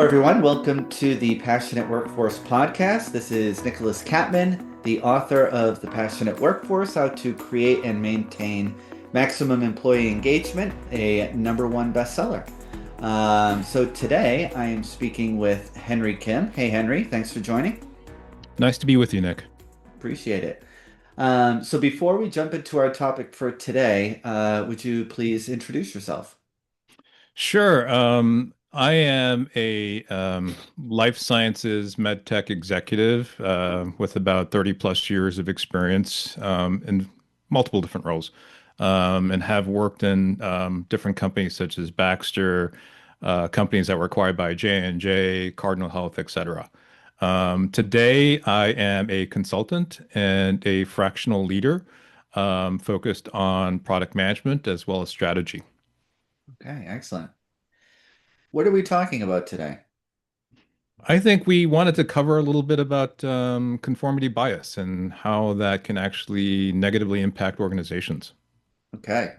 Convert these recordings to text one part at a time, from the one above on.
everyone. Welcome to the Passionate Workforce podcast. This is Nicholas Capman, the author of The Passionate Workforce: How to Create and Maintain Maximum Employee Engagement, a #1 bestseller. So today I am speaking with Henry Kim. Hey, Henry, thanks for joining. Nice to be with you, Nick. Appreciate it. So before we jump into our topic for today, would you please introduce yourself? Sure. I am a life sciences medtech executive with about 30 plus years of experience in multiple different roles, and have worked in different companies such as Baxter, companies that were acquired by J&J, Cardinal Health, etc. Today, I am a consultant and a fractional leader focused on product management as well as strategy. Okay, excellent. What are we talking about today? I think we wanted to cover a little bit about conformity bias and how that can actually negatively impact organizations. Okay.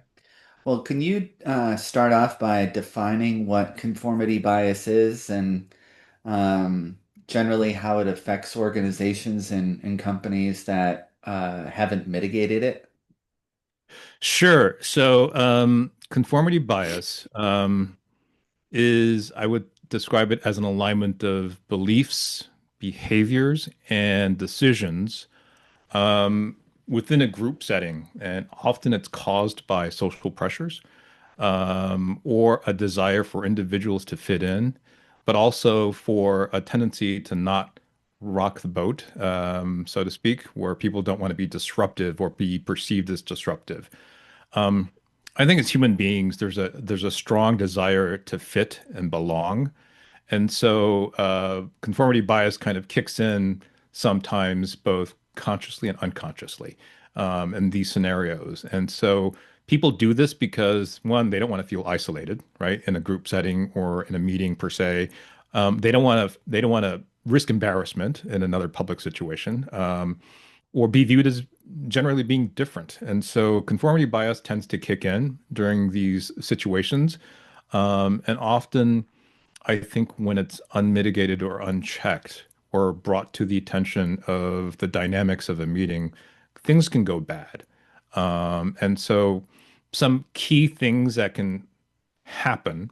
Well, can you start off by defining what conformity bias is and generally how it affects organizations and companies that haven't mitigated it? Sure. So, conformity bias I would describe it as an alignment of beliefs, behaviors, and decisions um, within a group setting. And often it's caused by social pressures or a desire for individuals to fit in, but also for a tendency to not rock the boat, so to speak, where people don't want to be disruptive or be perceived as disruptive. Um, I think as human beings, there's a strong desire to fit and belong, and so conformity bias kind of kicks in sometimes both consciously and unconsciously in these scenarios. And so people do this because, one, they don't want to feel isolated, right, in a group setting or in a meeting per se. They don't want to risk embarrassment in another public situation, or be viewed as generally being different. And so conformity bias tends to kick in during these situations. And often I think when it's unmitigated or unchecked or brought to the attention of the dynamics of a meeting, things can go bad. And so some key things that can happen,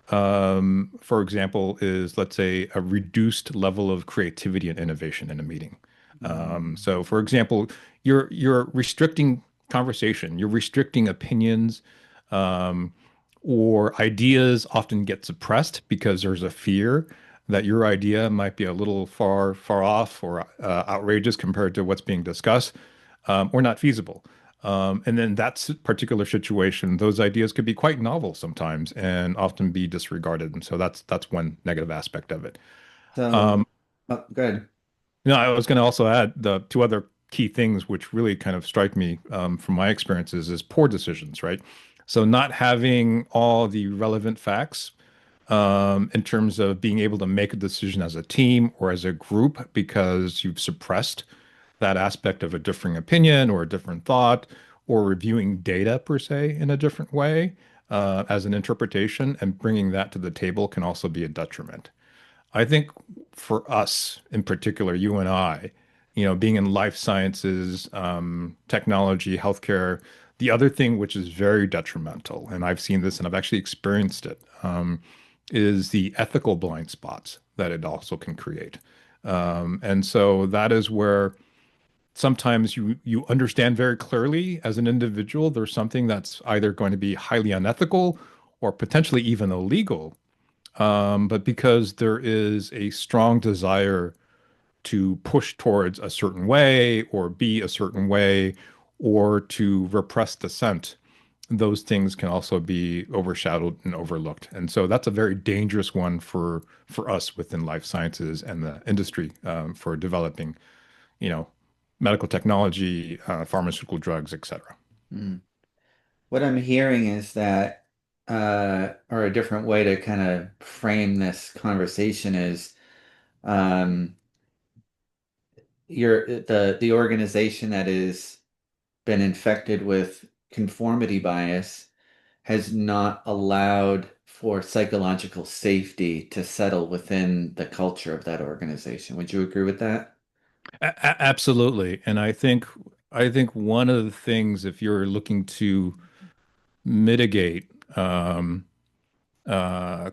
for example, is, let's say, a reduced level of creativity and innovation in a meeting. Mm. So for example, you're restricting conversation, you're restricting opinions, um, or ideas often get suppressed because there's a fear that your idea might be a little far off or outrageous compared to what's being discussed, or not feasible. And then that particular situation, those ideas could be quite novel sometimes and often be disregarded. And so that's one negative aspect of it. So, Um, oh, good. I was going to also add the two other key things which really kind of strike me from my experiences is poor decisions, right? So not having all the relevant facts in terms of being able to make a decision as a team or as a group because you've suppressed that aspect of a differing opinion or a different thought or reviewing data per se in a different way as an interpretation and bringing that to the table can also be a detriment. I think for us in particular, you and I, being in life sciences, technology, healthcare, the other thing which is very detrimental, and I've seen this and I've actually experienced it, is the ethical blind spots that it also can create. And so that is where sometimes you understand very clearly as an individual there's something that's either going to be highly unethical or potentially even illegal, but because there is a strong desire to push towards a certain way or be a certain way or to repress dissent, those things can also be overshadowed and overlooked. And so that's a very dangerous one for us within life sciences and the industry, for developing, you know, medical technology, pharmaceutical drugs, etc. Mm. What I'm hearing is that, or a different way to kind of frame this conversation is, um, the organization that has been infected with conformity bias has not allowed for psychological safety to settle within the culture of that organization. Would you agree with that? Absolutely. And I think one of the things, if you're looking to mitigate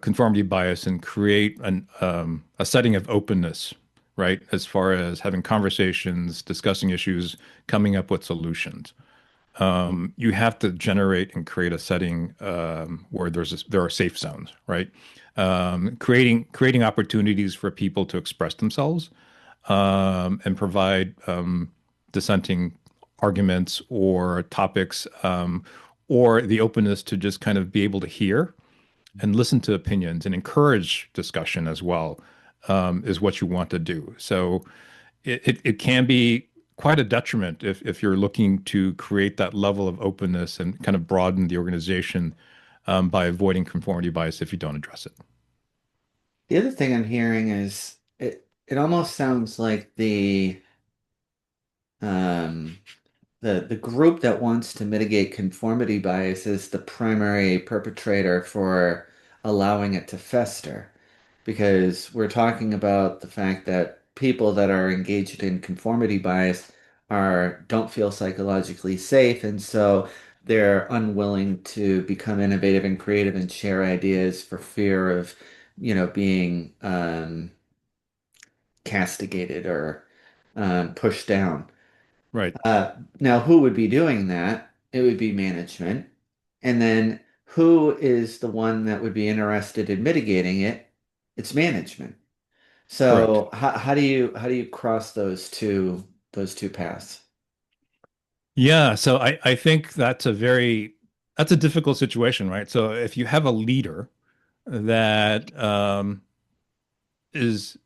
conformity bias and create a setting of openness, right? As far as having conversations, discussing issues, coming up with solutions. You have to generate and create a setting where there are safe zones, right? Creating opportunities for people to express themselves and provide dissenting arguments or topics, or the openness to just kind of be able to hear and listen to opinions and encourage discussion as well, is what you want to do. So it can be quite a detriment if you're looking to create that level of openness and kind of broaden the organization by avoiding conformity bias if you don't address it. The other thing I'm hearing is it almost sounds like um, the group that wants to mitigate conformity bias is the primary perpetrator for allowing it to fester. Because we're talking about the fact that people that are engaged in conformity bias are don't feel psychologically safe, and so they're unwilling to become innovative and creative and share ideas for fear of, being castigated or pushed down. Right. Now, who would be doing that? It would be management. And then who is the one that would be interested in mitigating it? It's management. Correct. So how do you cross those two paths? Yeah. So I think that's a difficult situation, right? So if you have a leader that is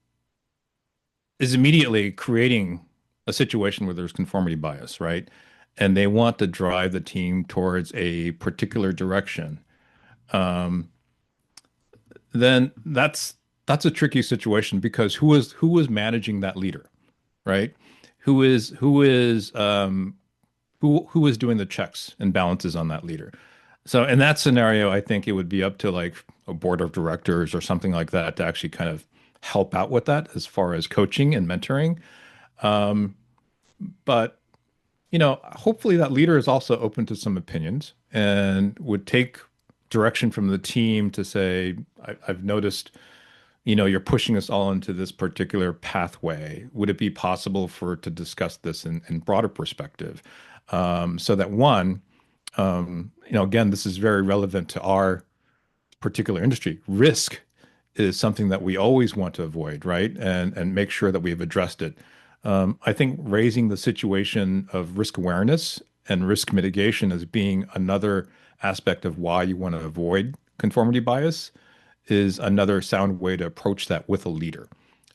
is immediately creating a situation where there's conformity bias, right? And they want to drive the team towards a particular direction, um, then that's a tricky situation because who is managing that leader, right? Who is doing the checks and balances on that leader? So in that scenario, I think it would be up to like a board of directors or something like that to actually kind of help out with that as far as coaching and mentoring. Um, but hopefully that leader is also open to some opinions and would take direction from the team to say, I've noticed, you're pushing us all into this particular pathway. Would it be possible to discuss this in broader perspective? So that one, again, this is very relevant to our particular industry. Risk is something that we always want to avoid, right? And make sure that we've addressed it. I think raising the situation of risk awareness and risk mitigation as being another aspect of why you want to avoid conformity bias is another sound way to approach that with a leader,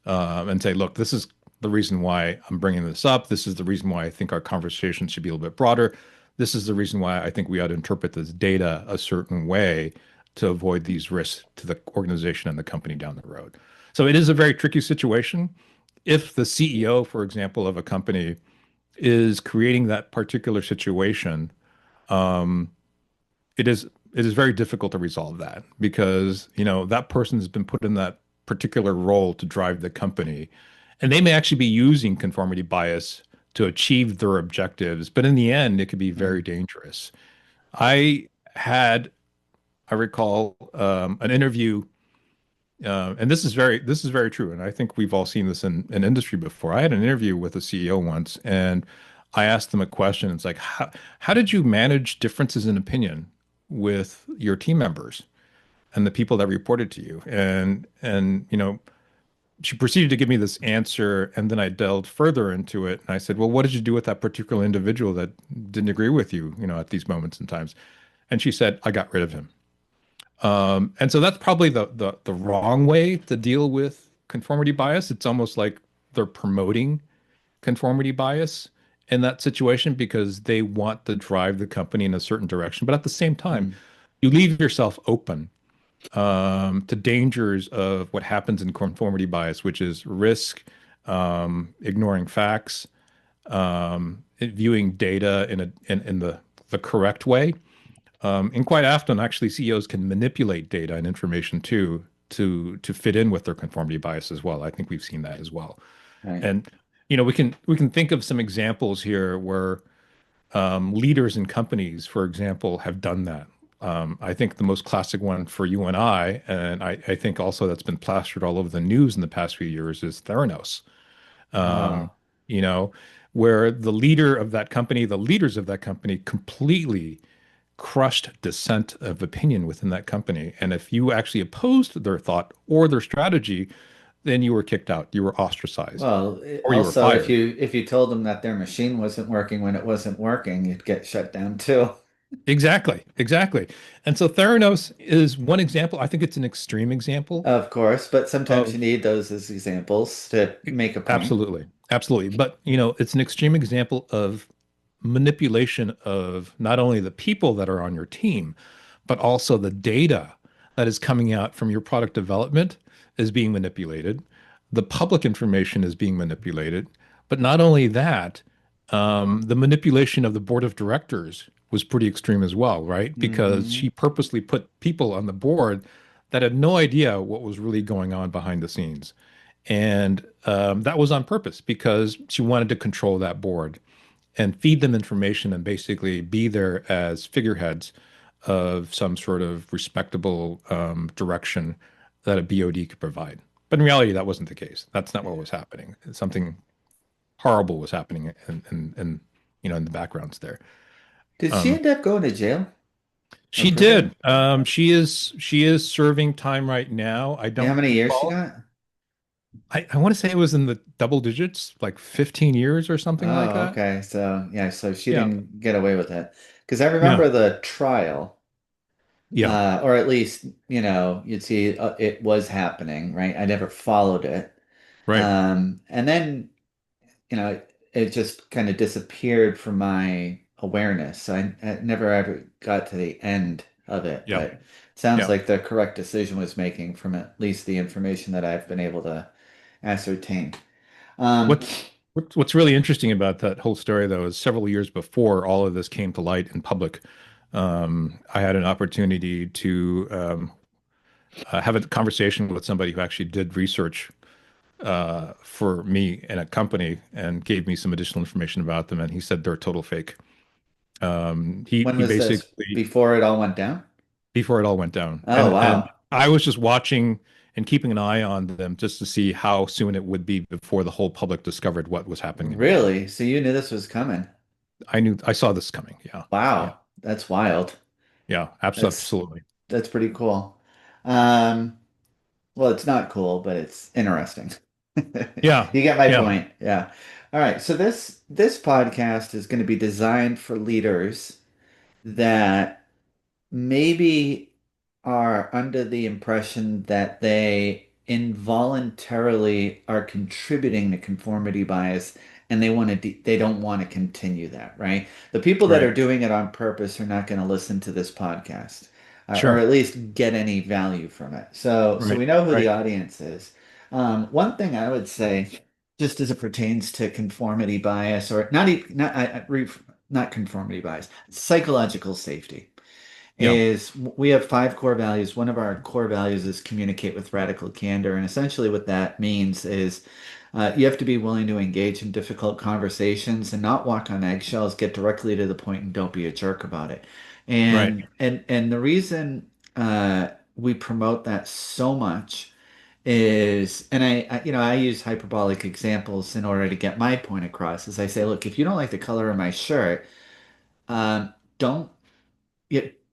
and say, look, this is the reason why I'm bringing this up. This is the reason why I think our conversation should be a little bit broader. This is the reason why I think we ought to interpret this data a certain way to avoid these risks to the organization and the company down the road. So it is a very tricky situation. If the CEO, for example, of a company is creating that particular situation, um, it is very difficult to resolve that because that person has been put in that particular role to drive the company, and they may actually be using conformity bias to achieve their objectives, but in the end, it could be very dangerous. I had, I recall, an interview, and this is very true, and I think we've all seen this in industry before. I had an interview with a CEO once, and I asked them a question. It's like, how did you manage differences in opinion with your team members and the people that reported to you? And she proceeded to give me this answer, and then I delved further into it, and I said, well, what did you do with that particular individual that didn't agree with you, at these moments and times? And she said, I got rid of him. And so that's probably the wrong way to deal with conformity bias. It's almost like they're promoting conformity bias in that situation because they want to drive the company in a certain direction. But at the same time, Mm. you leave yourself open to dangers of what happens in conformity bias, which is risk, ignoring facts, viewing data in the correct way, And quite often, actually, CEOs can manipulate data and information too to fit in with their conformity bias as well. I think we've seen that as well. Right. And we can think of some examples here where leaders in companies, for example, have done that. I think the most classic one for you and I think also that's been plastered all over the news in the past few years, is Theranos. Um, Oh, you know, where the leader of that company, the leaders of that company completely crushed dissent of opinion within that company. And if you actually opposed their thought or their strategy, then you were kicked out, you were ostracized, well, or you were also fired. if you told them that their machine wasn't working when it wasn't working, you'd get shut down too. Exactly, exactly. And so Theranos is one example. I think it's an extreme example Of course, but sometimes you of need those as examples to make a point. absolutely, absolutely. But it's an extreme example of manipulation of not only the people that are on your team, but also the data that is coming out from your product development is being manipulated. The public information is being manipulated. But not only that, the manipulation of the board of directors was pretty extreme as well, right? Because Hmm. she purposely put people on the board that had no idea what was really going on behind the scenes. And that was on purpose because she wanted to control that board and feed them information and basically be there as figureheads of some sort of respectable direction that a BOD could provide. But in reality, that wasn't the case. That's not what was happening. Something horrible was happening in the backgrounds there. Did she Um, end up going to jail or she prison? did. She is serving time right now. I You know how don't many years she recall. got? I want to say it was in the double digits, like 15 years or something like Oh, that. okay. So yeah, so she Yeah. didn't get away with it. Because I Yeah. remember the trial, Yeah. or at least, you'd see it was happening, right? I never followed it. Right. And then, it just kind of disappeared from my awareness. So I never ever got to the end of it, Yeah. but it sounds Yeah. like the correct decision was making from at least the information that I've been able to ascertain. Um, What's really interesting about that whole story, though, is several years before all of this came to light in public, I had an opportunity to have a conversation with somebody who actually did research for me in a company and gave me some additional information about them, and he said they're a total fake. He when he was this? basically Before it all went down? before it all went down, Oh, and wow. I was just watching and keeping an eye on them just to see how soon it would be before the whole public discovered what was happening in reality. Really? So you knew this was coming? I saw this coming. Yeah. Yeah. Wow, that's wild. Yeah. That's Absolutely. that's pretty cool. Um, well, it's not cool, but it's interesting. Yeah. You get my Yeah. point. Yeah. All right. So this podcast is going to be designed for leaders that maybe are under the impression that they involuntarily are contributing to conformity bias and they don't want to continue that, right? The people that are Right. doing it on purpose are not going to listen to this podcast, or Sure. at least get any value from it. So Right. we know who the Right. audience is. One thing I would say, just as it pertains to conformity bias, or not even not conformity bias, psychological safety Yeah. is we have five core values. One of our core values is communicate with radical candor. And essentially, what that means is you have to be willing to engage in difficult conversations and not walk on eggshells, get directly to the point, and don't be a jerk about it. Right. And the reason we promote that so much is, and I use hyperbolic examples in order to get my point across. Is I say, look, if you don't like the color of my shirt, don't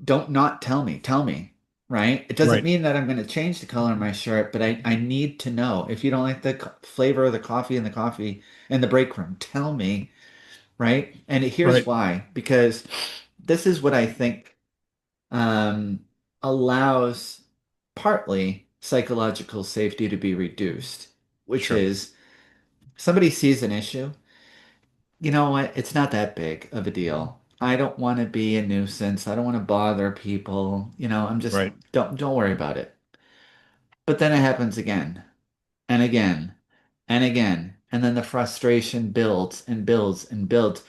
don't not tell me. Tell me, right? It doesn't Right. mean that I'm going to change the color of my shirt, but I need to know. If you don't like the flavor of the coffee in the break room, tell me, right? And here's Right. why. Because this is what I think um, allows partly psychological safety to be reduced, which Sure. is somebody sees an issue. You know what? It's not that big of a deal. I don't want to be a nuisance. I don't want to bother people. I'm just Right. don't worry about it. But then it happens again and again and again. And then the frustration builds and builds and builds.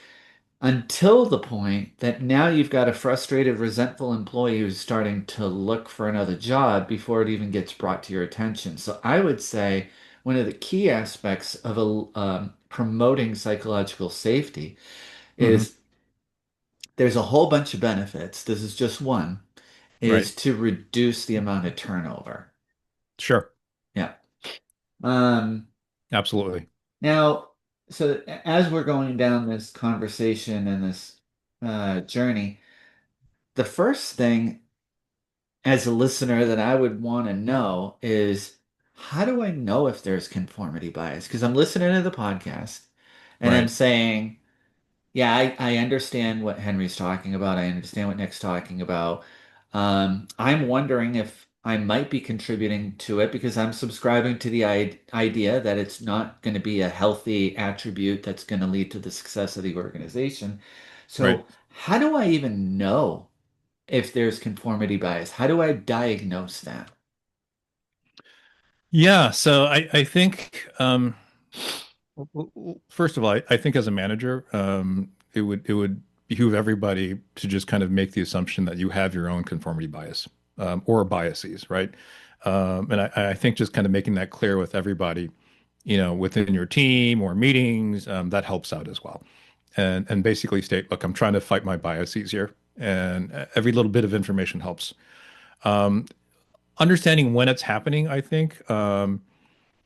until the point that now you've got a frustrated, resentful employee who's starting to look for another job before it even gets brought to your attention. So I would say one of the key aspects of promoting psychological safety Hmm. is there's a whole bunch of benefits. This is just one, Right. is to reduce the amount of turnover. Sure. Yeah. Um, Absolutely. Now, so as we're going down this conversation and this journey, the first thing as a listener that I would want to know is how do I know if there's conformity bias? Because I'm listening to the podcast and I'm Right. saying, yeah, I understand what Henry's talking about. I understand what Nick's talking about. I'm wondering if I might be contributing to it because I'm subscribing to the idea that it's not going to be a healthy attribute that's going to lead to the success of the organization. Right. So, how do I even know if there's conformity bias? How do I diagnose that? Yeah. So I think first of all, I think as a manager, it would behoove everybody to just kind of make the assumption that you have your own conformity bias or biases, right? And I think just kind of making that clear with everybody, within your team or meetings, that helps out as well. And basically state, look, I'm trying to fight my biases here, and every little bit of information helps. Understanding when it's happening, I think,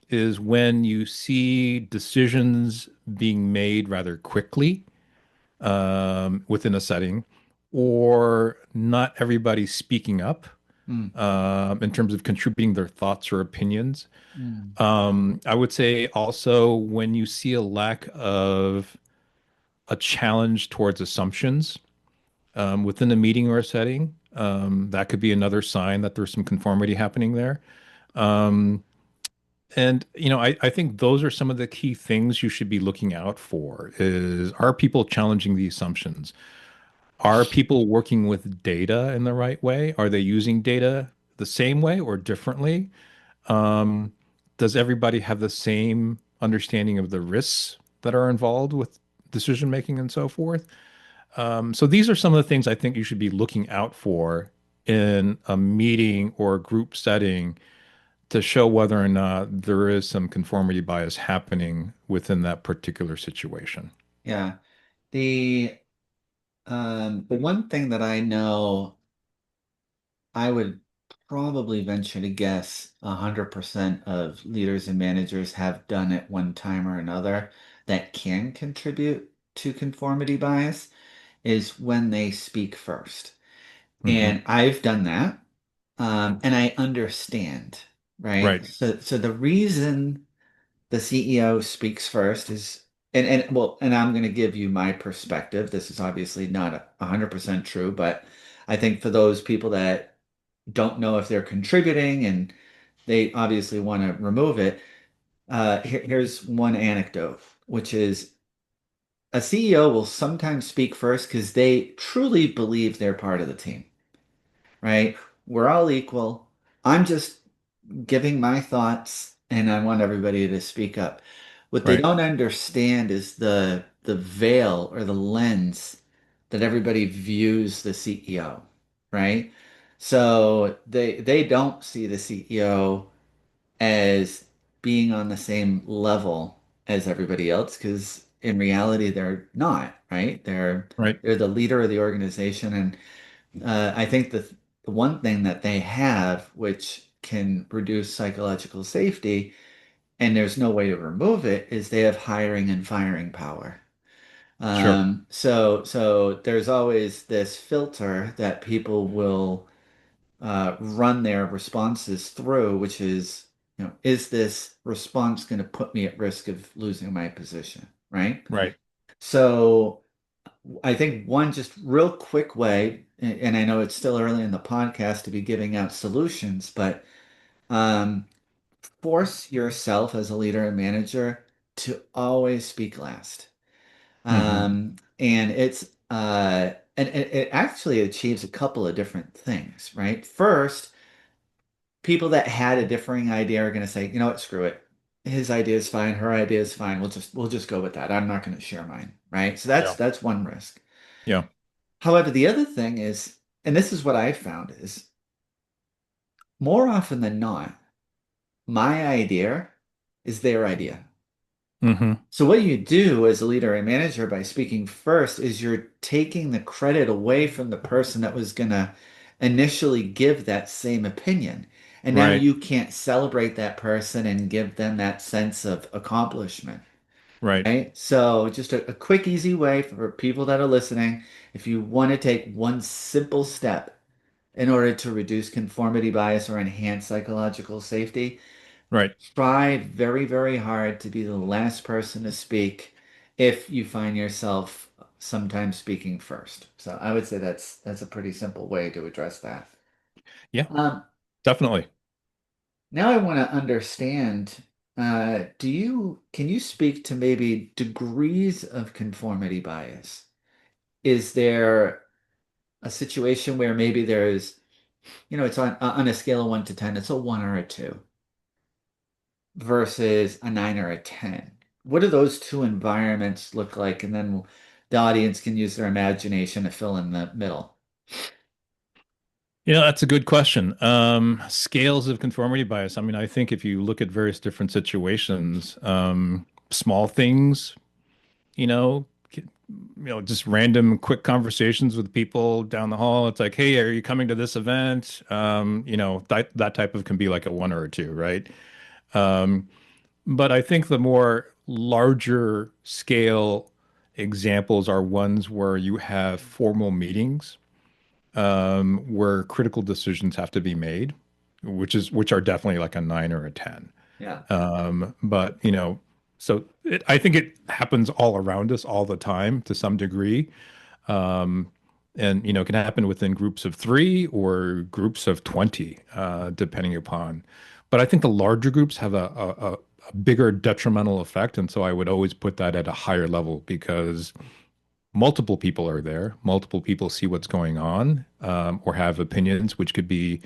is when you see decisions being made rather quickly within a setting, or not everybody speaking up Mm, in terms of contributing their thoughts or opinions. mm, I would say also when you see a lack of a challenge towards assumptions within a meeting or a setting, that could be another sign that there's some conformity happening there. Um, And I think those are some of the key things you should be looking out for is are people challenging the assumptions? Are people working with data in the right way? Are they using data the same way or differently? Um, does everybody have the same understanding of the risks that are involved with decision making and so forth? So these are some of the things I think you should be looking out for in a meeting or a group setting to show whether or not there is some conformity bias happening within that particular situation. yeah. The the one thing that I know I would probably venture to guess 100% of leaders and managers have done at one time or another that can contribute to conformity bias is when they speak first. Hmm. And I've done that. And I understand, right? Right, So the reason the CEO speaks first is, and I'm going to give you my perspective. This is obviously not 100% true, but I think for those people that don't know if they're contributing and they obviously want to remove it, here's one anecdote, which is a CEO will sometimes speak first because they truly believe they're part of the team, right? We're all equal. I'm just giving my thoughts and I want everybody to speak up. What they right, don't understand is the veil or the lens that everybody views the CEO, right? So they don't see the CEO as being on the same level as everybody else because in reality they're not, right? right, They're the leader of the organization and I think the one thing that they have, which can reduce psychological safety, and there's no way to remove it, is they have hiring and firing power. sure, So there's always this filter that people will run their responses through, which is this response going to put me at risk of losing my position, right? right. So I think one just real quick way, and I know it's still early in the podcast to be giving out solutions, but um, force yourself as a leader and manager to always speak last. Hmm. And and it actually achieves a couple of different things, right? First, people that had a differing idea are going to say, you know what, screw it. his idea is fine, her idea is fine. We'll just go with that. I'm not going to share mine, right? So that's Yeah. that's one risk. Yeah. However, the other thing is, and this is what I've found, is more often than not, my idea is their idea. Hmm. So what you do as a leader and manager by speaking first is you're taking the credit away from the person that was going to initially give that same opinion. And now Right. you can't celebrate that person and give them that sense of accomplishment, Right. right? So just a quick, easy way for people that are listening, if you want to take one simple step in order to reduce conformity bias or enhance psychological safety, Right. try very, very hard to be the last person to speak if you find yourself sometimes speaking first. So I would say that's a pretty simple way to address that. Yeah. Um, Definitely. Now I want to understand, can you speak to maybe degrees of conformity bias? Is there a situation where maybe there's, it's on a scale of 1 to 10, it's a 1 or a 2 versus a 9 or a 10? What do those two environments look like? And then the audience can use their imagination to fill in the middle. That's a good question. Scales of conformity bias. I mean, I think if you look at various different situations, small things, you know, just random quick conversations with people down the hall. It's like, hey, are you coming to this event? That type of can be like a 1 or a 2, right? Um, but I think the more larger scale examples are ones where you have formal meetings, where critical decisions have to be made, which are definitely like a 9 or a 10. Yeah. But I think it happens all around us all the time to some degree. Um, and it can happen within groups of three or groups of 20, depending upon. But I think the larger groups have a bigger detrimental effect. And so I would always put that at a higher level because multiple people are there, multiple people see what's going on, or have opinions, which could be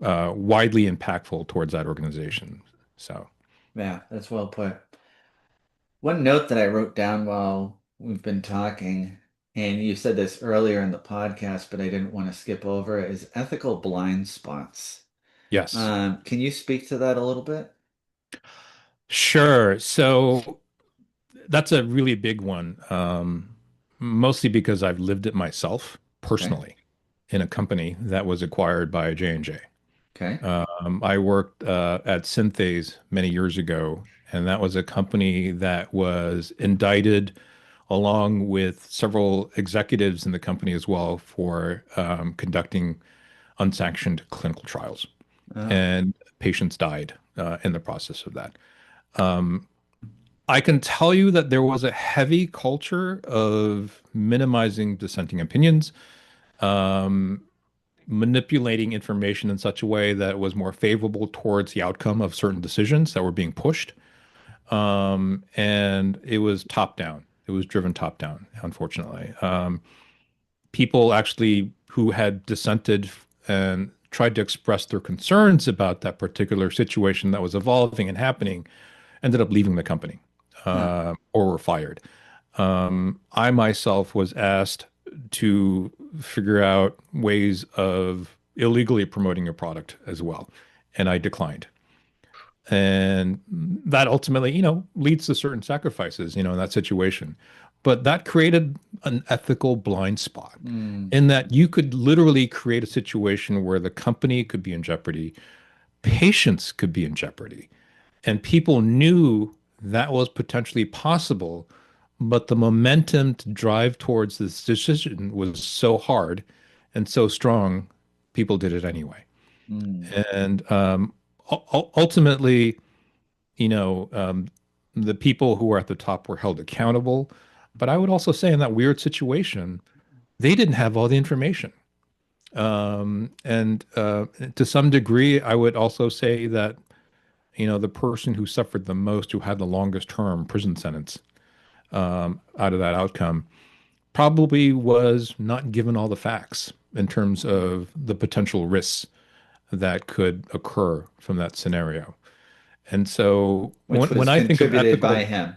widely impactful towards that organization. So, Yeah, that's well put. One note that I wrote down while we've been talking, and you said this earlier in the podcast, but I didn't want to skip over it, is ethical blind spots. yes. Can you speak to that a little bit? Sure. So that's a really big one, mostly because I've lived it myself Okay. personally in a company that was acquired by J&J. Okay. I worked at Synthase many years ago, and that was a company that was indicted along with several executives in the company as well for conducting unsanctioned clinical trials. Oh, And patients died in the process of that. Um, I can tell you that there was a heavy culture of minimizing dissenting opinions, um, manipulating information in such a way that was more favorable towards the outcome of certain decisions that were being pushed. And it was top down. It was driven top down, unfortunately. People actually who had dissented and tried to express their concerns about that particular situation that was evolving and happening ended up leaving the company, huh. or were fired. I myself was asked to figure out ways of illegally promoting a product as well, and I declined. And that ultimately, leads to certain sacrifices, in that situation. But that created an ethical blind spot Mm, in that you could literally create a situation where the company could be in jeopardy, patients could be in jeopardy, and people knew that was potentially possible, but the momentum to drive towards this decision was so hard and so strong, people did it anyway. mm, And ultimately, you know, um, the people who were at the top were held accountable. But I would also say in that weird situation, they didn't have all the information. And to some degree, I would also say that, the person who suffered the most, who had the longest term prison sentence out of that outcome, probably was not given all the facts in terms of the potential risks that could occur from that scenario. And so which when was I think of contributed by ethical, him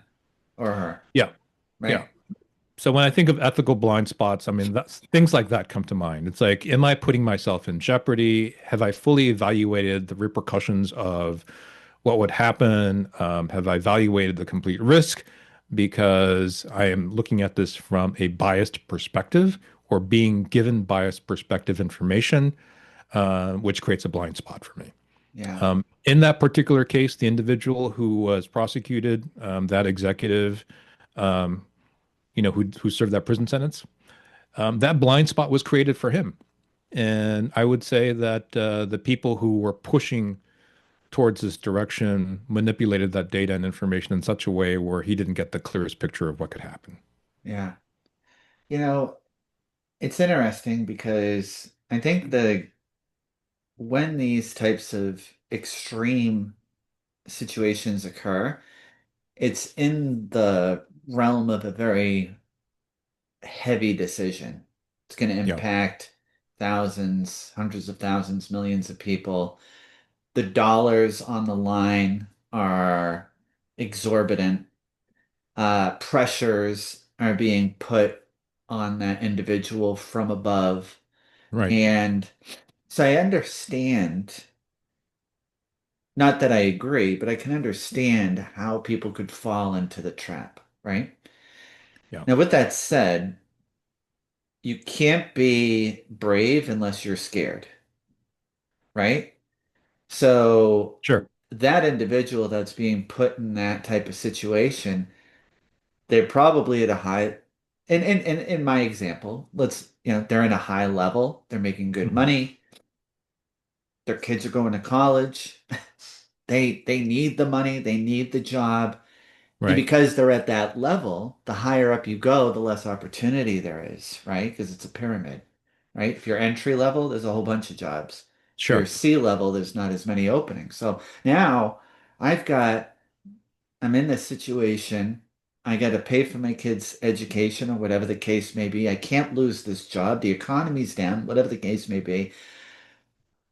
or her, yeah, yeah. right? So when I think of ethical blind spots, I mean, that's things like that come to mind. It's like, am I putting myself in jeopardy? Have I fully evaluated the repercussions of what would happen? Have I evaluated the complete risk? Because I am looking at this from a biased perspective or being given biased perspective information, which creates a blind spot for me. Yeah, In that particular case, the individual who was prosecuted, that executive, um, who served that prison sentence, that blind spot was created for him. And I would say that the people who were pushing towards this direction manipulated that data and information in such a way where he didn't get the clearest picture of what could happen. yeah. You know, it's interesting because I think the when these types of extreme situations occur, it's in the realm of a very heavy decision. It's going to Yeah, impact thousands, hundreds of thousands, millions of people. The dollars on the line are exorbitant. Pressures are being put on that individual from above. right. And so I understand, not that I agree, but I can understand how people could fall into the trap, right? Yeah, Now, with that said, you can't be brave unless you're scared, right? So sure. that individual that's being put in that type of situation, they're probably at a high, in my example, they're in a high level, they're making good Mhm. money, their kids are going to college, they need the money, they need the job. And Right. because they're at that level, the higher up you go, the less opportunity there is, right? Because it's a pyramid, right? If you're entry level, there's a whole bunch of jobs. If you're Sure. C level, there's not as many openings. So now I've got, I'm in this situation. I got to pay for my kids' education or whatever the case may be. I can't lose this job. The economy's down, whatever the case may be.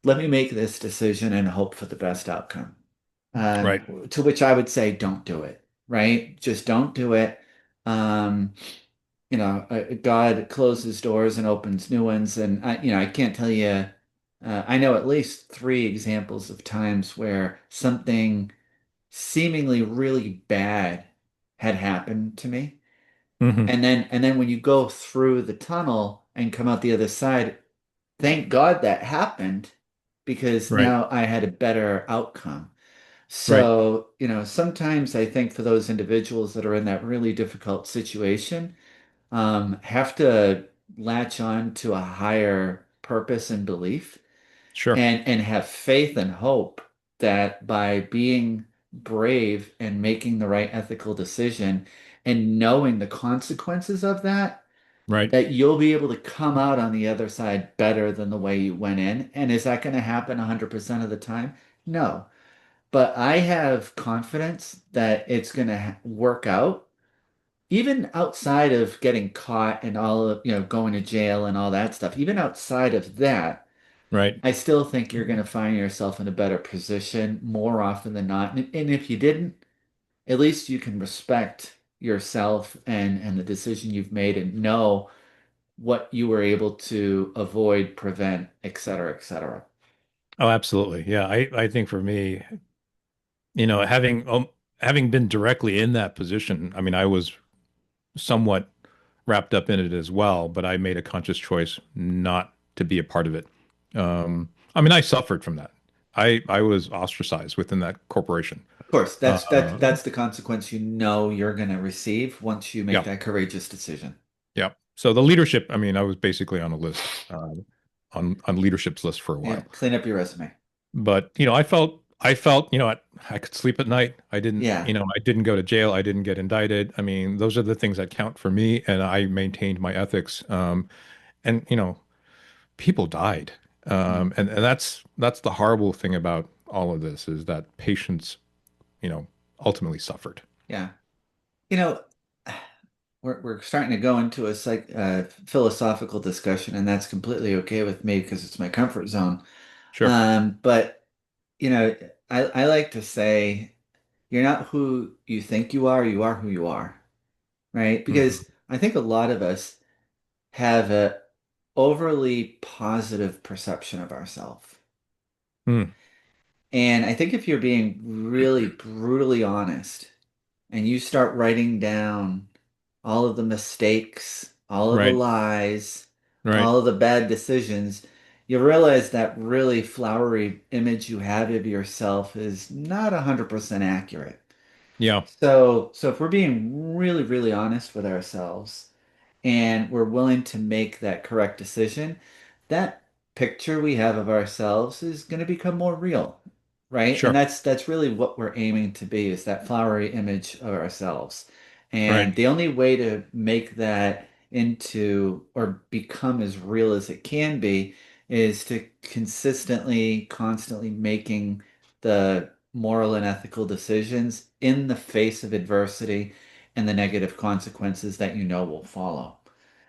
Let me make this decision and hope for the best outcome. Right. To which I would say, don't do it, right? Just don't do it. Um, God closes doors and opens new ones. And I can't tell you, I know at least three examples of times where something seemingly really bad had happened to me. Hmm. And then when you go through the tunnel and come out the other side, thank God that happened because Right. now I had a better outcome. Right. So, sometimes I think for those individuals that are in that really difficult situation, have to latch on to a higher purpose and belief Sure. and have faith and hope that by being brave and making the right ethical decision and knowing the consequences of that, Right. that you'll be able to come out on the other side better than the way you went in. And is that going to happen 100% of the time? No. But I have confidence that it's going to work out, even outside of getting caught and all of, going to jail and all that stuff. Even outside of that, Right. I still think you're going to find yourself in a better position more often than not. And if you didn't, at least you can respect yourself and the decision you've made and know what you were able to avoid, prevent, et cetera, et cetera. Oh, absolutely. Yeah. I think for me, having been directly in that position, I mean, I was somewhat wrapped up in it as well, but I made a conscious choice not to be a part of it. I mean, I suffered from that. I was ostracized within that corporation. Of course, that's that Uh, that's the consequence you know you're going to receive once you make yeah, that courageous decision. yeah. So the leadership, I mean, I was basically on a list, on leadership's list for a Yeah, while. clean up your resume. But I felt, I could sleep at night. Yeah, I didn't go to jail. I didn't get indicted. I mean, those are the things that count for me, and I maintained my ethics. And people died. mm, And that's the horrible thing about all of this is that patients, you know, ultimately suffered. yeah. You know, we're starting to go into a philosophical discussion, and that's completely okay with me because it's my comfort zone. Sure. But you know. I like to say you're not who you think you are who you are, right? Hmm. Because I think a lot of us have a overly positive perception of ourselves. Hmm. And I think if you're being really brutally honest and you start writing down all of the mistakes, all of the Right. lies, Right. all of the bad decisions, you realize that really flowery image you have of yourself is not 100% accurate. Yeah. So if we're being really, really honest with ourselves, and we're willing to make that correct decision, that picture we have of ourselves is going to become more real, right? And Sure. that's really what we're aiming to be is that flowery image of ourselves. Right. And the only way to make that into or become as real as it can be is to consistently, constantly making the moral and ethical decisions in the face of adversity and the negative consequences that you know will follow.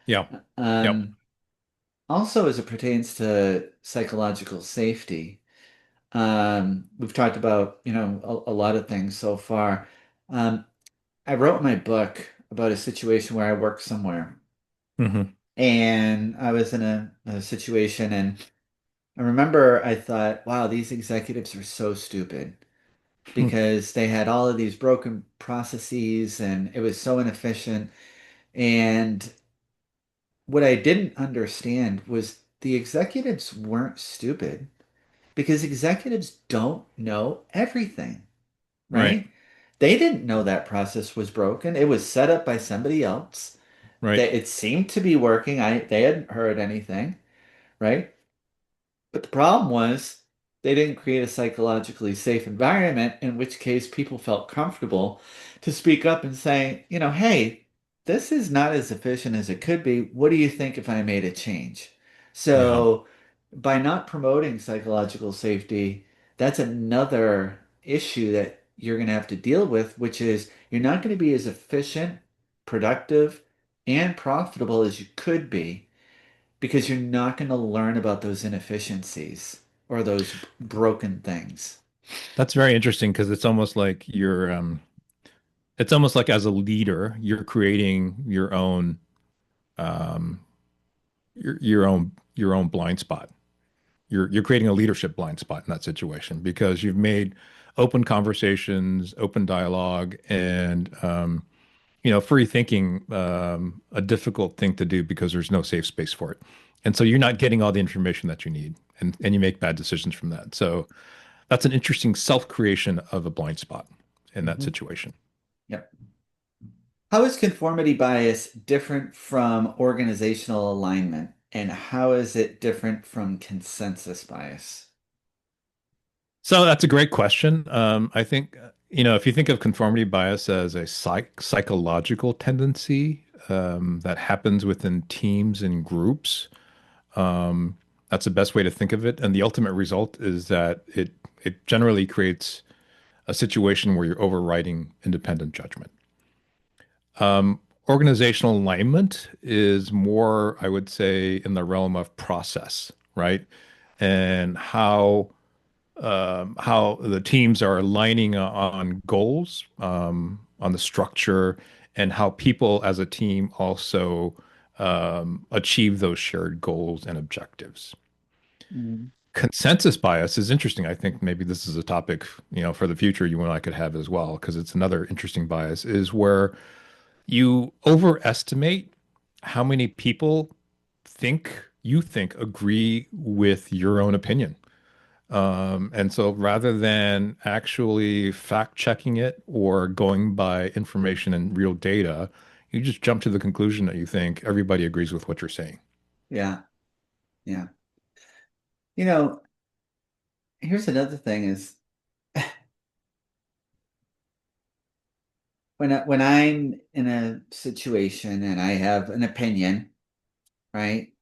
Yeah. Yep. Um, Also, as it pertains to psychological safety, we've talked about, a lot of things so far. Um, I wrote my book about a situation where I worked somewhere, Hmm. and I was in a situation, and I remember I thought, wow, these executives are so stupid because they had all of these broken processes and it was so inefficient. And what I didn't understand was the executives weren't stupid because executives don't know everything, Right. right? They didn't know that process was broken. It was set up by somebody else. Right. That it seemed to be working. They hadn't heard anything, right? But the problem was they didn't create a psychologically safe environment, in which case people felt comfortable to speak up and say, hey, this is not as efficient as it could be. What do you think if I made a change? Yeah. So, by not promoting psychological safety, that's another issue that you're going to have to deal with, which is you're not going to be as efficient, productive, and profitable as you could be because you're not going to learn about those inefficiencies or those broken things. That's very interesting because it's almost like as a leader, you're creating um, your own blind spot. You're creating a leadership blind spot in that situation because you've made open conversations, open dialogue, and free thinking a difficult thing to do because there's no safe space for it. And so you're not getting all the information that you need, and you make bad decisions from that. So that's an interesting self-creation of a blind spot in that Mhm. situation. Yep. How is conformity bias different from organizational alignment? And how is it different from consensus bias? So that's a great question. I think, if you think of conformity bias as a psychological tendency that happens within teams and groups, that's the best way to think of it. And the ultimate result is that it generally creates a situation where you're overriding independent judgment. Organizational alignment is more, I would say, in the realm of process, right? And how the teams are aligning on goals, on the structure, and how people as a team also achieve those shared goals and objectives. Mm. Consensus bias is interesting. I think maybe this is a topic, for the future you and I could have as well, because it's another interesting bias, is where you overestimate how many people think agree with your own opinion. And so rather than actually fact checking it or going by information and real data, you just jump to the conclusion that you think everybody agrees with what you're saying. Yeah, yeah. You know, Here's another thing is when I'm in a situation and I have an opinion, right?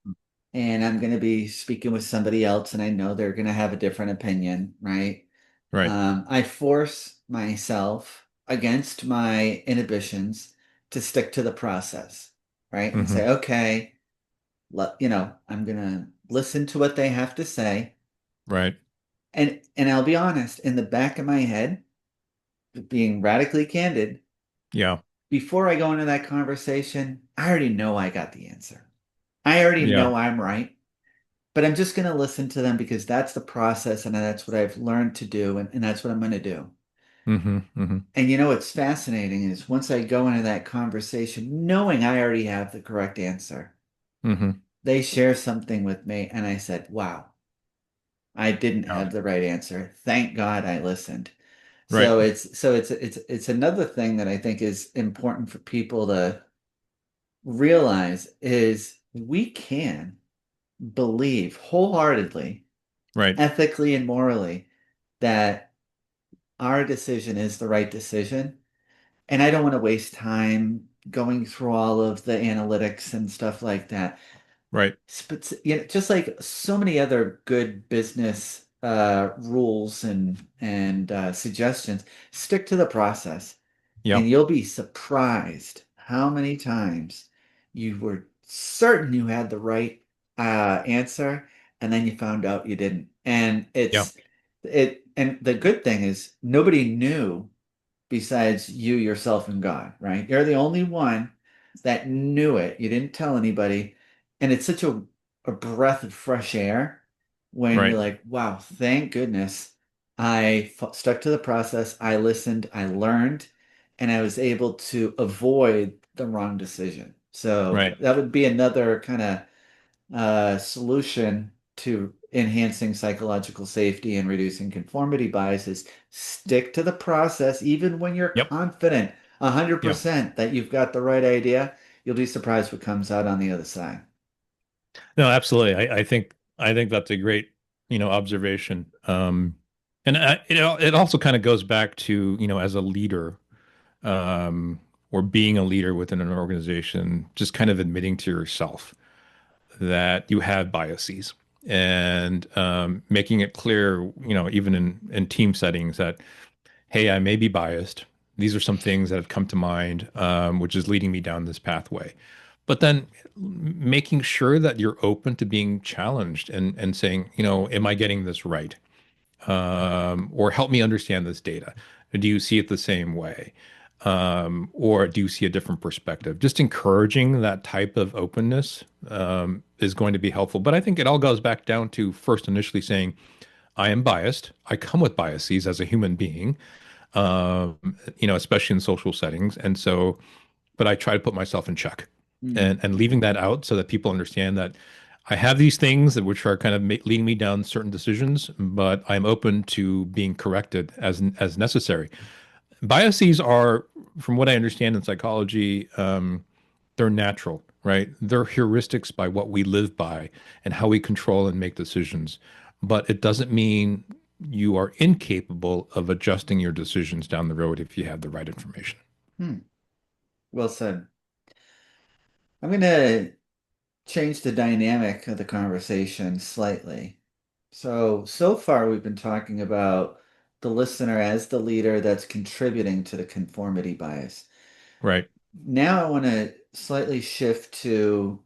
And I'm going to be speaking with somebody else and I know they're going to have a different opinion, right? Right. I force myself against my inhibitions to stick to the process, right? And Hmm. say, okay, I'm going to listen to what they have to say. Right. And I'll be honest, in the back of my head, being radically candid, Yeah. before I go into that conversation, I already know I got the answer. I already Yeah. know I'm right, but I'm just going to listen to them because that's the process and that's what I've learned to do, and that's what I'm going to do. Hmm. Hmm. And what's fascinating is once I go into that conversation, knowing I already have the correct answer, Hmm. they share something with me, and I said, wow, I didn't Yeah. have the right answer. Thank God I listened. Right. So it's another thing that I think is important for people to realize is we can believe wholeheartedly, Right. ethically and morally that our decision is the right decision. And I don't want to waste time going through all of the analytics and stuff like that. Right. But just like so many other good business rules and suggestions, stick to the process, and Yep. you'll be surprised how many times you were certain you had the right answer, and then you found out you didn't. And Yeah. and the good thing is nobody knew besides you, yourself, and God, right? You're the only one that knew it. You didn't tell anybody. And it's such a breath of fresh air when you're Right. like, wow, thank goodness stuck to the process. I listened, I learned, and I was able to avoid the wrong decision. So Right. that would be another kind of solution to enhancing psychological safety and reducing conformity biases. Stick to the process, even when you're Yep. confident Yeah. 100% that you've got the right idea. You'll be surprised what comes out on the other side. No, absolutely. I think that's a great, observation. And it also kind of goes back to, as a leader, or being a leader within an organization, just kind of admitting to yourself that you have biases and making it clear, even in team settings that, hey, I may be biased. These are some things that have come to mind, which is leading me down this pathway. But then making sure that you're open to being challenged and saying, am I getting this right? Or help me understand this data. Do you see it the same way? Or do you see a different perspective? Just encouraging that type of openness is going to be helpful. But I think it all goes back down to first initially saying, I am biased. I come with biases as a human being, especially in social settings. And so, but I try to put myself in check Mm, and leaving that out so that people understand that I have these things that which are kind of leading me down certain decisions, but I'm open to being corrected as necessary. Biases are, from what I understand in psychology, they're natural, right? They're heuristics by what we live by and how we control and make decisions. But it doesn't mean you are incapable of adjusting your decisions down the road if you have the right information. hmm. Well said. I'm going to change the dynamic of the conversation slightly. So far we've been talking about the listener as the leader that's contributing to the conformity bias. Right. Now I want to slightly shift to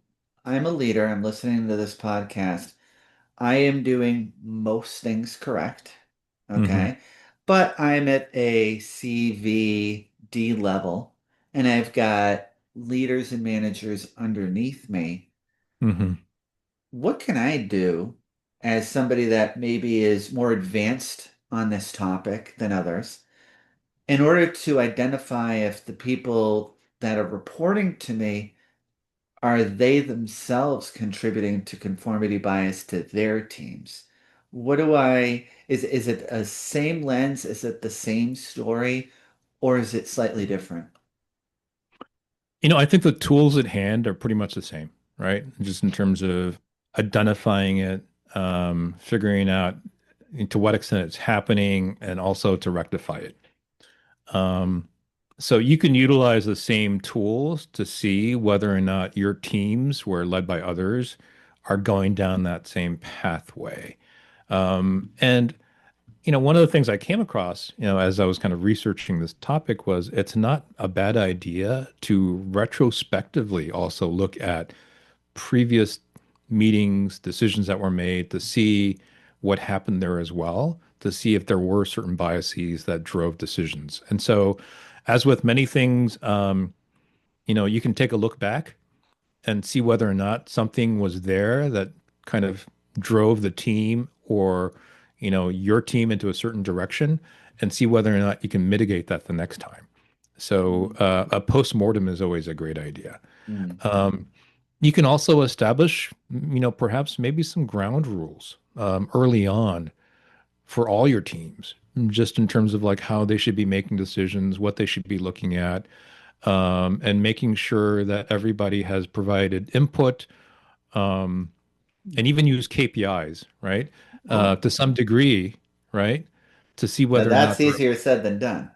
I'm a leader, I'm listening to this podcast. I am doing most things correct. Hmm. Okay. But I'm at a CVD level and I've got leaders and managers underneath me. Hmm. What can I do as somebody that maybe is more advanced on this topic than others in order to identify if the people that are reporting to me are they themselves contributing to conformity bias to their teams? What do I, is it a same lens? Is it the same story? Or is it slightly different? I think the tools at hand are pretty much the same, right? Just in terms of identifying it, figuring out to what extent it's happening, and also to rectify it. Um, so you can utilize the same tools to see whether or not your teams, who are led by others, are going down that same pathway. And one of the things I came across, as I was kind of researching this topic was it's not a bad idea to retrospectively also look at previous meetings, decisions that were made to see what happened there as well to see if there were certain biases that drove decisions. And so, as with many things, you can take a look back and see whether or not something was there that kind of drove the team or, your team into a certain direction and see whether or not you can mitigate that the next time. So, a post-mortem is always a great idea. Mm. You can also establish, perhaps maybe some ground rules early on for all your teams, just in terms of like how they should be making decisions, what they should be looking at, and making sure that everybody has provided input, and even use KPIs, right? Oh, To some degree, right? To see now whether or that's not they're, easier said than done.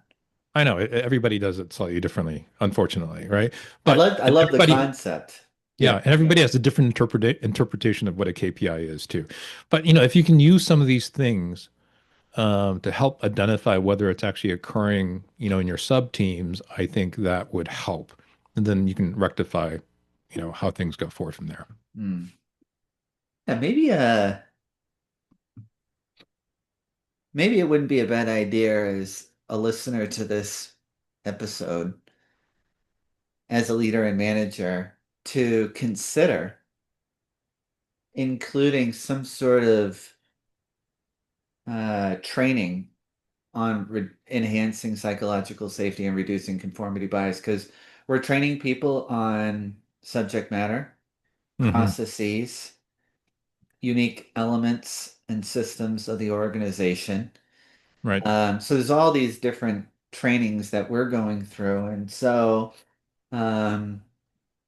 I know everybody does it slightly differently, unfortunately, right? I But love I love the everybody, concept. yeah, and everybody has a different interpretation of what a KPI is too. But if you can use some of these things to help identify whether it's actually occurring, in your sub teams, I think that would help. And then you can rectify, how things go forward from there. Mm. Yeah, maybe it wouldn't be a bad idea as a listener to this episode, as a leader and manager, to consider including some sort of training on enhancing psychological safety and reducing conformity bias because we're training people on subject matter, Hmm. processes, unique elements and systems of the organization. Right. So there's all these different trainings that we're going through. And so, um,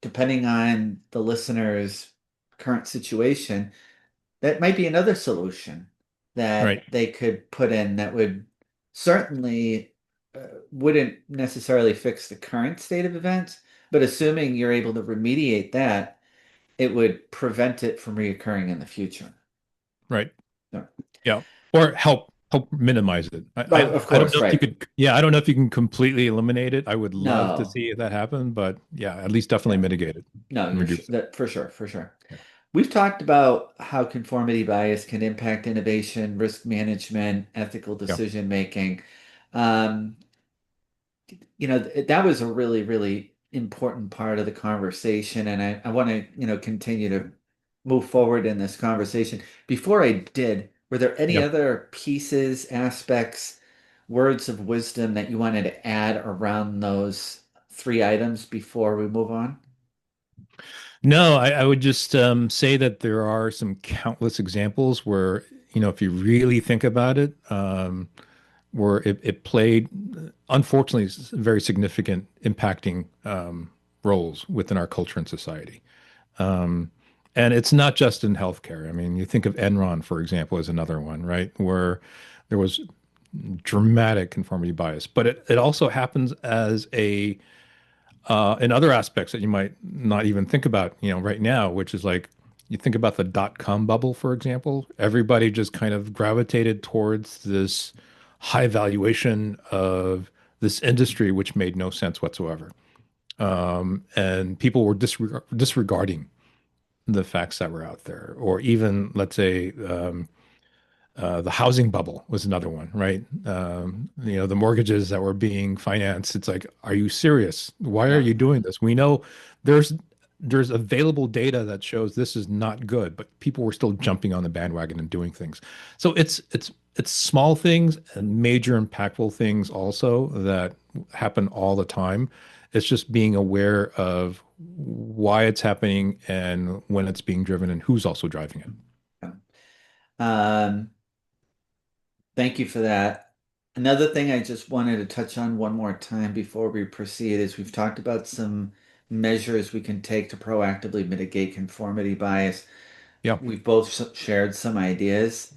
depending on the listener's current situation, that might be another solution Right. that they could put in that would certainly wouldn't necessarily fix the current state of events, but assuming you're able to remediate that, it would prevent it from reoccurring in the future. Right. No. Yeah. Or help minimize it. Right, of I don't course, know if you right. could, yeah, I don't know if you can completely eliminate it. I would love to No, see that happen, but yeah, at least definitely yeah, mitigate it no, and you're reduce it. that for sure, for sure. Yeah. We've talked about how conformity bias can impact innovation, risk management, ethical Yeah. decision making. Um, that was a really, really important part of the conversation, and I want to, continue to move forward in this conversation. Before I did, were there any Yeah. other pieces, aspects, words of wisdom that you wanted to add around those three items before we move on? No, I would just say that there are some countless examples where, if you really think about it, where it played, unfortunately, very significant impacting roles within our culture and society. Um, and it's not just in healthcare. I mean, you think of Enron, for example, as another one, right? Where there was dramatic conformity bias, but it also happens as in other aspects that you might not even think about, right now, which is like you think about the dot-com bubble, for example. Everybody just kind of gravitated towards this high valuation of this industry, which made no sense whatsoever. And people were disregarding the facts that were out there, or even let's say the housing bubble was another one, right? The mortgages that were being financed. It's like, are you serious? Why are Yeah. you doing this? We know there's there's available data that shows this is not good, but people were still jumping on the bandwagon and doing things. So it's small things and major impactful things also that happen all the time. It's just being aware of why it's happening and when it's being driven and who's also driving it. Yeah. Um, Thank you for that. Another thing I just wanted to touch on one more time before we proceed is we've talked about some measures we can take to proactively mitigate conformity bias. Yeah. We've both shared some ideas.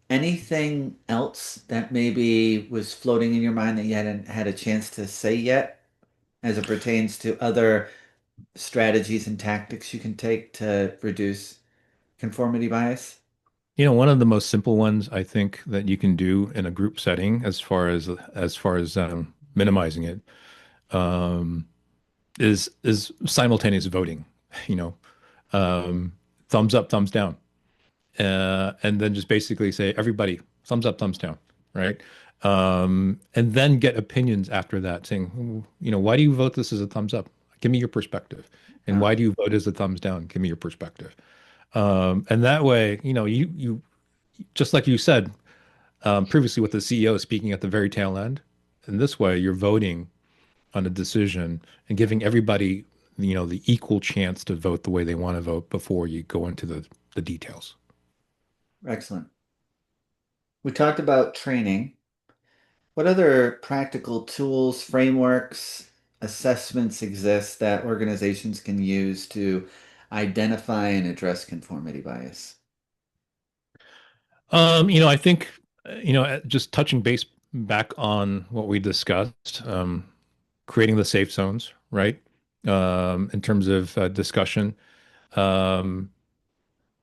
Anything else that maybe was floating in your mind that you hadn't had a chance to say yet as it pertains to other strategies and tactics you can take to reduce conformity bias? One of the most simple ones I think that you can do in a group setting, as far as minimizing it, um, is simultaneous voting. You know, thumbs up, thumbs down. and then just basically say, everybody, thumbs up, thumbs down, right? And then get opinions after that saying, why do you vote this as a thumbs up? Give me your perspective. And Uh, why do you vote as a thumbs down? Give me your perspective. And that way, you just like you said previously with the CEO speaking at the very tail end. In this way, you're voting on a decision and giving everybody, the equal chance to vote the way they want to vote before you go into the details. Excellent. We talked about training. What other practical tools, frameworks, assessments exist that organizations can use to identify and address conformity bias? I think, just touching base back on what we discussed, creating the safe zones, right? In terms of discussion, um,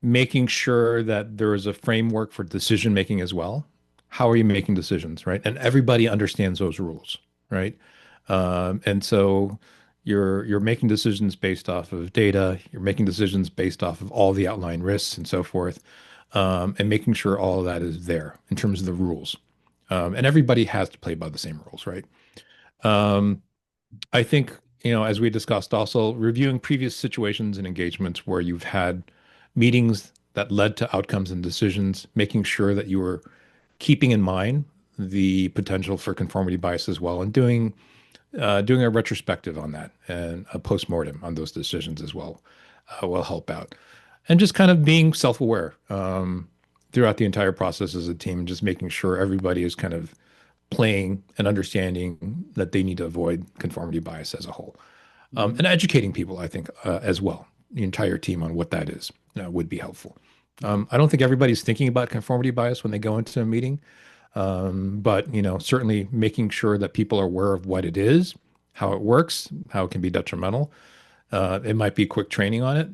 making sure that there is a framework for decision making as well. How are you making decisions, right? And everybody understands those rules, right? And so you're making decisions based off of data. You're making decisions based off of all the outline risks and so forth, and making sure all of that is there in terms of the rules. And everybody has to play by the same rules, right? Um, I think, as we discussed, also reviewing previous situations and engagements where you've had meetings that led to outcomes and decisions, making sure that you were keeping in mind the potential for conformity bias as well, and doing a retrospective on that and a postmortem on those decisions as well will help out. And just kind of being self-aware throughout the entire process as a team, and just making sure everybody is kind of playing and understanding that they need to avoid conformity bias as a whole. Mhm. And educating people, I think, as well, the entire team on what that is would be helpful. I don't think everybody's thinking about conformity bias when they go into a meeting, but certainly making sure that people are aware of what it is, how it works, how it can be detrimental. It might be quick training on it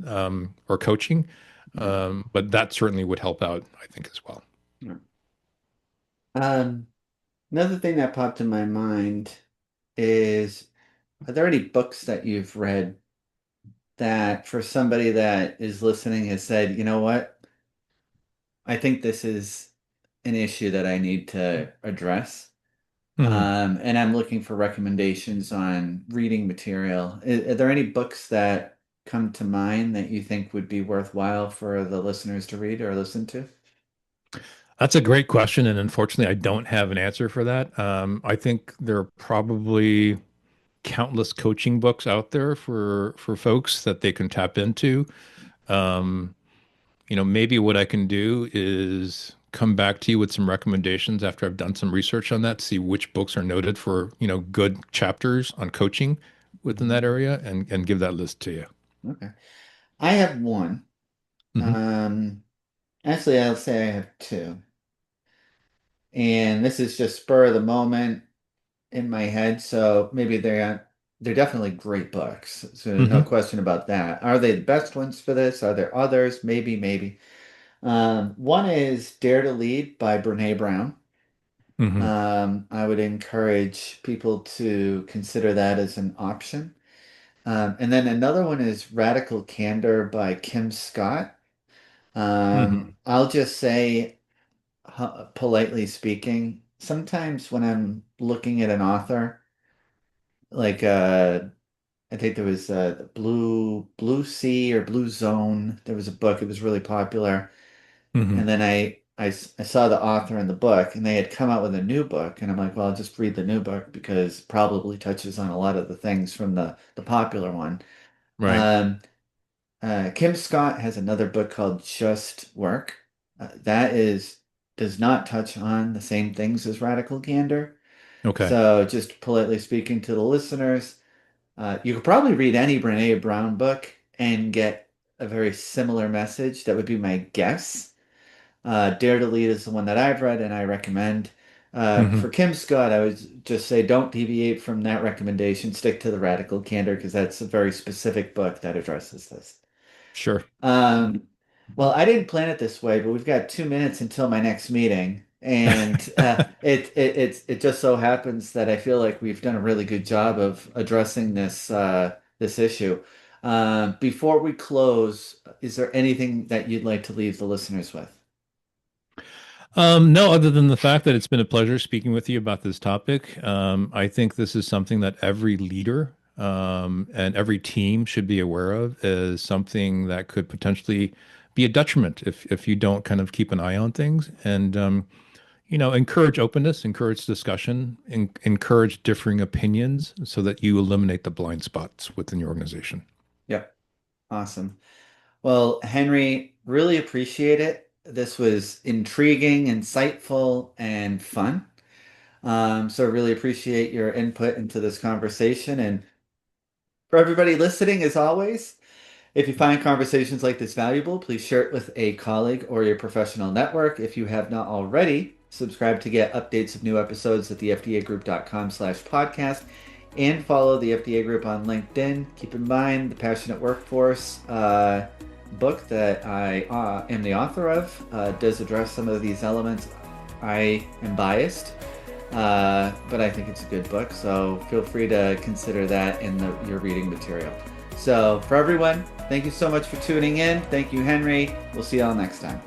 or coaching, Right. but that certainly would help out, I think, as well. Right. Um, Another thing that popped in my mind is, are there any books that you've read that for somebody that is listening has said, you know what? I think this is an issue that I need to address. Mhm. And I'm looking for recommendations on reading material. Are there any books that come to mind that you think would be worthwhile for the listeners to read or listen to? That's a great question, and unfortunately, I don't have an answer for that. I think there are probably countless coaching books out there for folks that they can tap into. Um, maybe what I can do is come back to you with some recommendations after I've done some research on that, see which books are noted for, good chapters on coaching within that Mhm. area, and give that list to you. Okay. I have one. Hmm. Um, Actually, I'll say I have two. And this is just spur of the moment in my head, so maybe they're definitely great books. So no Hmm. question about that. Are they the best ones for this? Are there others? Maybe, maybe. One is Dare to Lead by Brene Brown. Hmm. I would encourage people to consider that as an option. And then another one is Radical Candor by Kim Scott. Hmm. I'll just say, politely speaking, sometimes when I'm looking at an author, like I think there was Blue Sea or Blue Zone. There was a book. It was really popular. Hmm. And then I saw the author in the book, and they had come out with a new book, and I'm like, well, I'll just read the new book because it probably touches on a lot of the things from the popular one. Right. Um, Kim Scott has another book called Just Work. That is does not touch on the same things as Radical Candor. Okay. So, just politely speaking to the listeners, you could probably read any Brene Brown book and get a very similar message. That would be my guess. Dare to Lead is the one that I've read and I recommend. For Hmm. Kim Scott, I would just say don't deviate from that recommendation. Stick to the Radical Candor because that's a very specific book that addresses this. Sure. Um, well, I didn't plan it this way, but we've got 2 minutes until my next meeting, and it just so happens that I feel like we've done a really good job of addressing this issue. Before we close, is there anything that you'd like to leave the listeners with? No, other than the fact that it's been a pleasure speaking with you about this topic. I think this is something that every leader and every team should be aware of as something that could potentially be a detriment if you don't kind of keep an eye on things and encourage openness, encourage discussion, encourage differing opinions so that you eliminate the blind spots within your organization. Yep. Awesome. Well, Henry, really appreciate it. This was intriguing, insightful, and fun. So really appreciate your input into this conversation. And for everybody listening, as always, if you find conversations like this valuable, please share it with a colleague or your professional network. If you have not already, subscribe to get updates of new episodes at thefdagroup.com/podcast and follow the FDA Group on LinkedIn. Keep in mind the Passionate Workforce book that I am the author of does address some of these elements. I am biased, but I think it's a good book, so feel free to consider that in your reading material. So for everyone, thank you so much for tuning in. Thank you, Henry. We'll see you all next time.